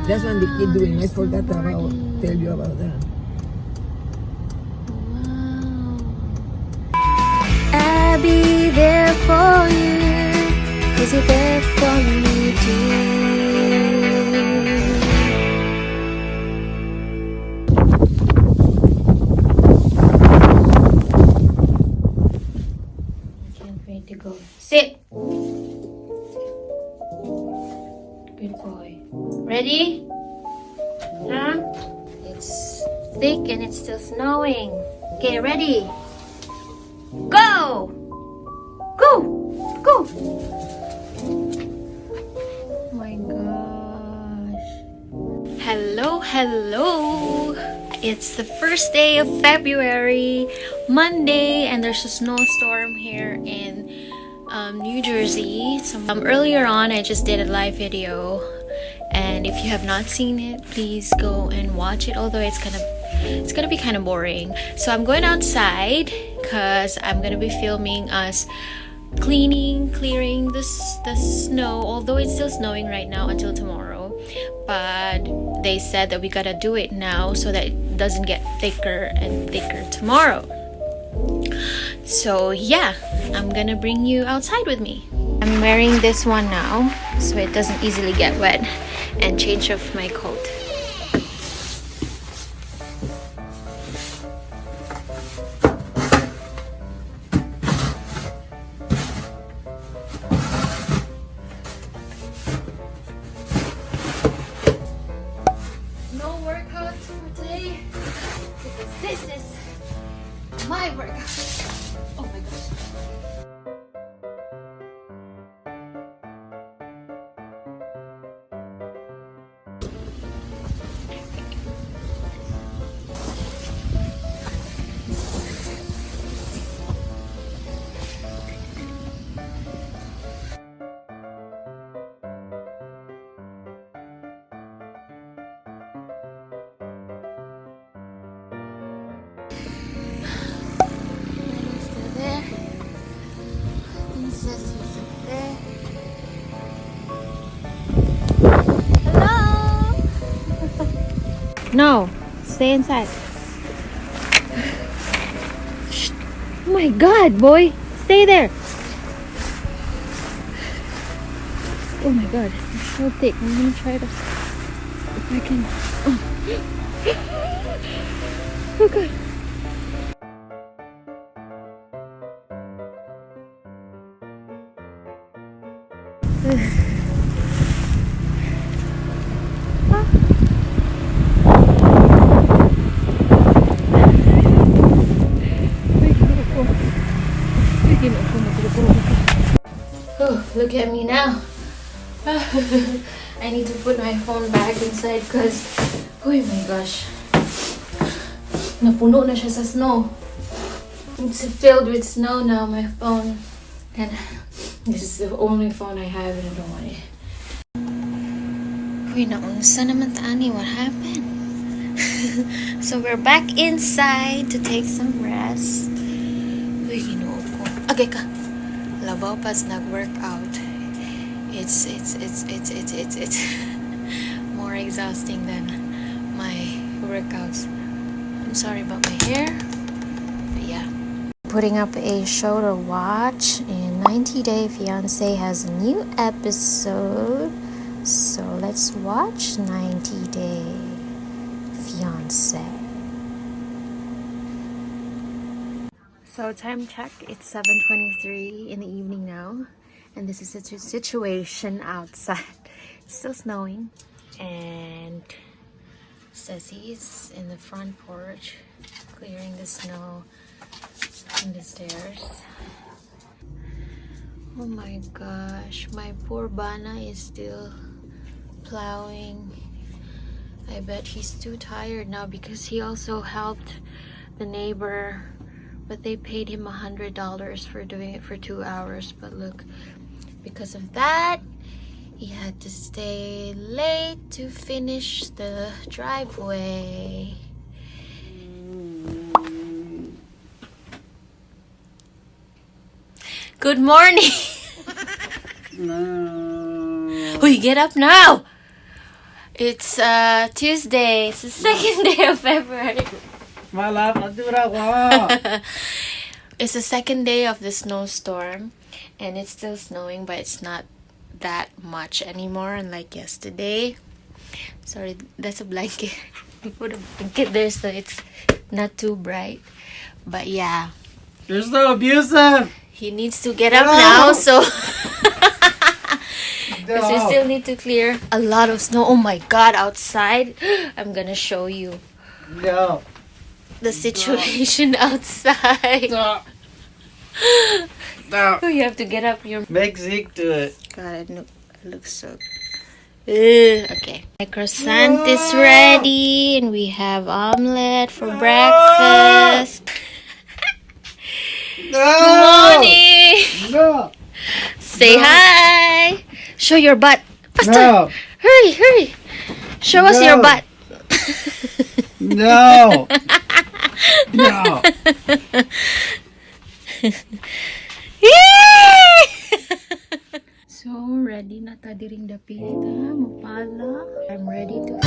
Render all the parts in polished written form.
That's what the kid doing. I forgot to tell you about that. Wow. I'll be there for you, 'cause you're there for me too. To go. Sit. Good boy. Ready? Huh? It's thick and it's still snowing. Okay, ready? Go! Go! Go! Oh my gosh. Hello, hello. It's the first day of February, Monday, and there's a snowstorm here in New Jersey. So earlier on, I just did a live video, and if you have not seen it, please go and watch it. Although it's gonna be kind of boring. So I'm going outside because I'm gonna be filming us clearing the snow. Although it's still snowing right now until tomorrow, but they said that we gotta do it now so that it doesn't get thicker and thicker tomorrow. So yeah, I'm gonna bring you outside with me. I'm wearing this one now so it doesn't easily get wet, and change of my coat. No workouts for today because this is my workout. Oh my gosh. No, stay inside. Oh my god, boy, stay there. Oh my god, it's so thick. I'm gonna try to, if I can. Oh, oh god. Oh, look at me now. I need to put my phone back inside because, oh my gosh, napuno na siya sa snow. It's filled with snow now, my phone. And this is the only phone I have and I don't want it. Uy, naunsa naman taani, what happened? So we're back inside to take some rest. Uy, ginoo ko. Okay ka. Labaw pas nag-workout. It's more exhausting than my workouts. I'm sorry about my hair, but yeah. Putting up a show to watch, and 90 Day Fiancé has a new episode. So let's watch 90 Day Fiancé. So time check, it's 7:23 in the evening now, and this is the situation outside. It's still snowing, and Ceci's in the front porch clearing the snow in the stairs. Oh my gosh, my poor Bana is still plowing. I bet he's too tired now because he also helped the neighbor, but they paid him $100 for doing it for 2 hours. But look, because of that, he had to stay late to finish the driveway. Good morning. No. Oh, you get up now. It's Tuesday. It's the second day of February. It's the second day of the snowstorm, and it's still snowing, but it's not that much anymore, unlike yesterday. Sorry, that's a blanket. I put a blanket there so it's not too bright. But yeah. You're so abusive! He needs to get up now, so... Because we No. still need to clear a lot of snow. Oh my god, outside. I'm gonna show you No. the situation outside. No. No. Oh, you have to get up. Your Make Zeke do it. God, it looks so... Okay. My croissant is ready, and we have omelette for breakfast. No. Good morning! No. Say hi! Show your butt! Faster! No. Hurry, hurry! Show us your No. butt! No. No. So, ready na ta diring dapita, mapala. I'm ready to...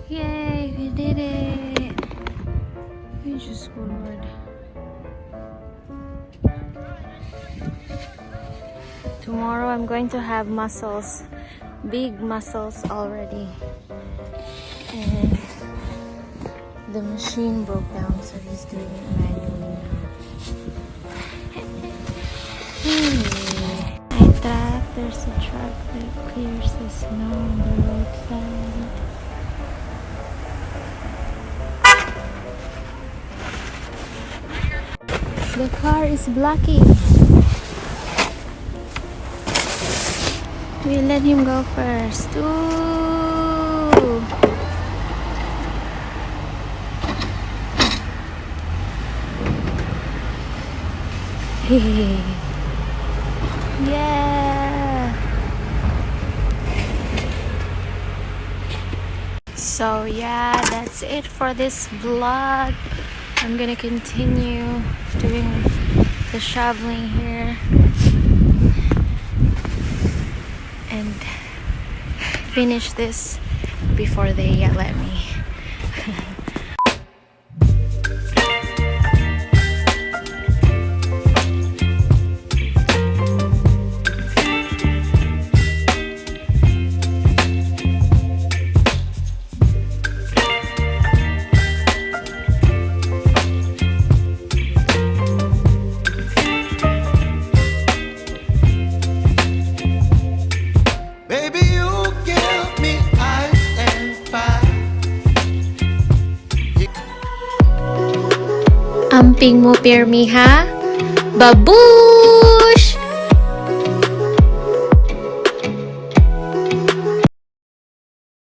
Yay, we did it! We just forward. Tomorrow I'm going to have mussels, big mussels already. And the machine broke down, so he's doing it manually now. I track, there's a truck that clears the snow on the roadside. The car is blocking. We let him go first. Ooh. Yeah. So yeah, that's it for this vlog. I'm gonna continue doing the shoveling here and finish this before they yell at me. Baby, you give me ice and fire. Amping mo pirmi ha? Babush!